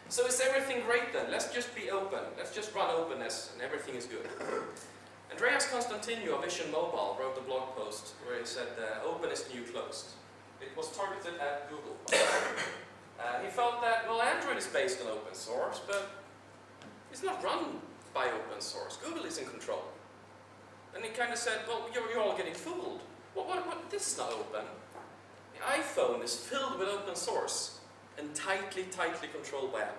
So is everything great then? Let's just be open. Let's just run openness and everything is good. Andreas Constantinou of Vision Mobile wrote a blog post where he said open is the new closed. It was targeted at Google. He felt that, well, Android is based on open source, but it's not run by open source. Google is in control. And he kind of said, well, you're all getting fooled. What? This is not open. The iPhone is filled with open source and tightly controlled by Apple.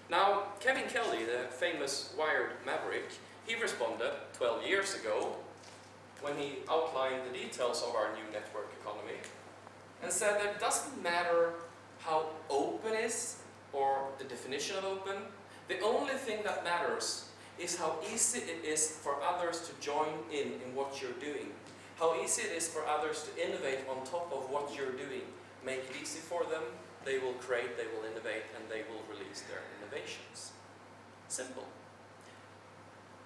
Now, Kevin Kelly, the famous Wired maverick, he responded 12 years ago when he outlined the details of our new network economy and said that it doesn't matter how open is or the definition of open. The only thing that matters is how easy it is for others to join in what you're doing. How easy it is for others to innovate on top of what you're doing. Make it easy for them, they will create, they will innovate, and they will release their innovations. Simple.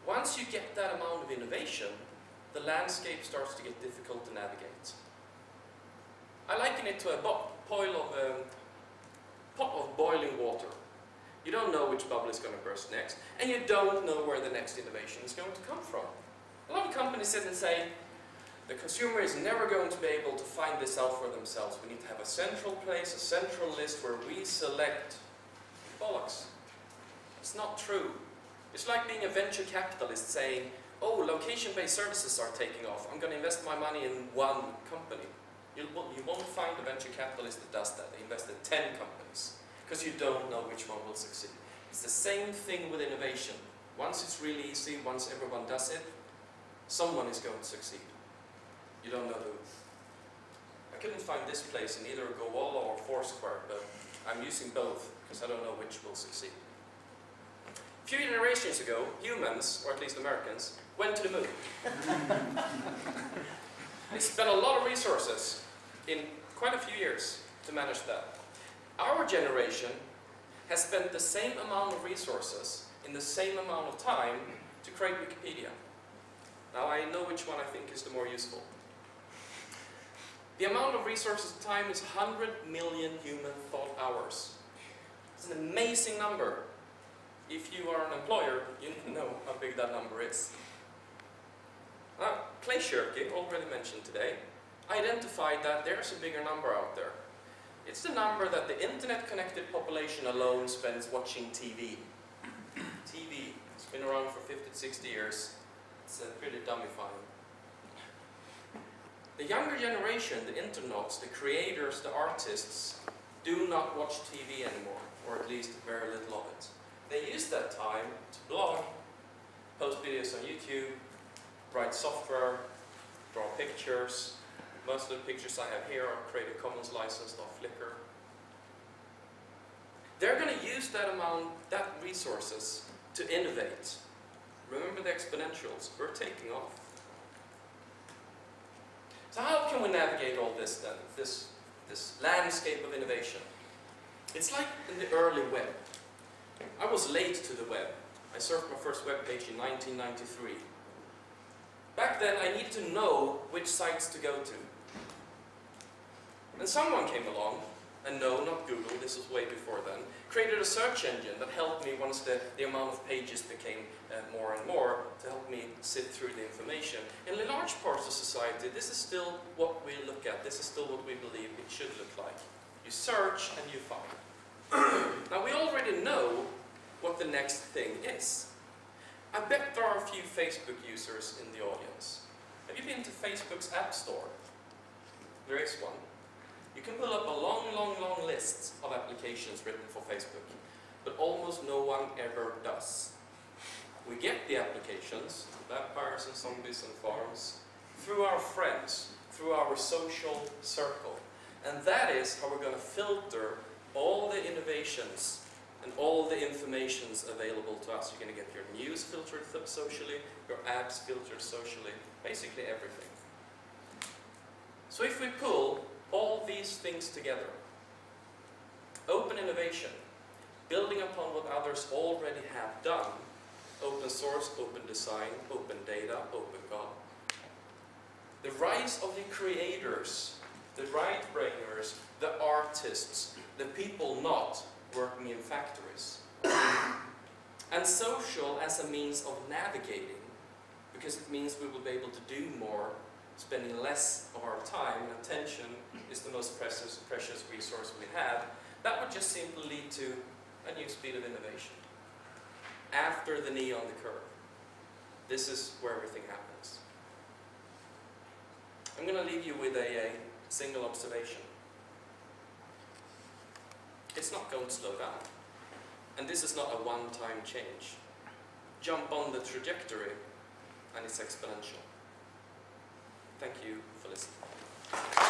Once you get that amount of innovation, the landscape starts to get difficult to navigate. I liken it to a pot of boiling water. You don't know which bubble is going to burst next, and you don't know where the next innovation is going to come from. A lot of companies sit and say, the consumer is never going to be able to find this out for themselves. We need to have a central place, a central list where we select. Bollocks. It's not true. It's like being a venture capitalist saying, oh, location-based services are taking off. I'm going to invest my money in one company. You won't find a venture capitalist that does that. They invest in 10 companies because you don't know which one will succeed. It's the same thing with innovation. Once it's really easy, once everyone does it, someone is going to succeed. You don't know who. I couldn't find this place in either Gowalla or Foursquare, but I'm using both because I don't know which will succeed. A few generations ago, humans, or at least Americans, went to the moon. They spent a lot of resources in quite a few years to manage that. Our generation has spent the same amount of resources in the same amount of time to create Wikipedia. Now I know which one I think is the more useful. The amount of resources and time is 100 million human thought hours. It's an amazing number. If you are an employer, you know how big that number is. Clay Shirky, already mentioned today, identified that there's a bigger number out there. It's the number that the internet-connected population alone spends watching TV. TV. It's been around for 50 to 60 years. It's pretty dumbifying. The younger generation, the internauts, the creators, the artists, do not watch TV anymore, or at least very little of it. They use that time to blog, post videos on YouTube, write software, draw pictures. Most of the pictures I have here are Creative Commons licensed off Flickr. They're going to use that resources to innovate. Remember the exponentials, we're taking off. So how can we navigate all this then, this landscape of innovation? It's like in the early web. I was late to the web. I surfed my first web page in 1993. Back then I needed to know which sites to go to. And someone came along, and no, not Google, this was way before then, created a search engine that helped me once the amount of pages became more and more to help me sift through the information. In large parts of society, this is still what we look at, this is still what we believe it should look like. You search and you find. Now we already know what the next thing is. I bet there are a few Facebook users in the audience. Have you been to Facebook's App Store? There is one. You can pull up a long list of applications written for Facebook, but almost no one ever does. We get the applications, vampires and zombies and farms, through our friends, through our social circle. And that is how we're going to filter all the innovations and all the informations available to us. You're going to get your news filtered socially, your apps filtered socially, basically everything. So if we pull all these things together, open innovation, building upon what others already have done, open source, open design, open data, open God. The rise of the creators, the right-brainers, the artists, the people not working in factories. And social as a means of navigating, because it means we will be able to do more, spending less of our time, and attention is the most precious resource we have. That would just simply lead to a new speed of innovation. After the knee on the curve. This is where everything happens. I'm going to leave you with a single observation. It's not going to slow down. And this is not a one-time change. Jump on the trajectory and it's exponential. Thank you for listening.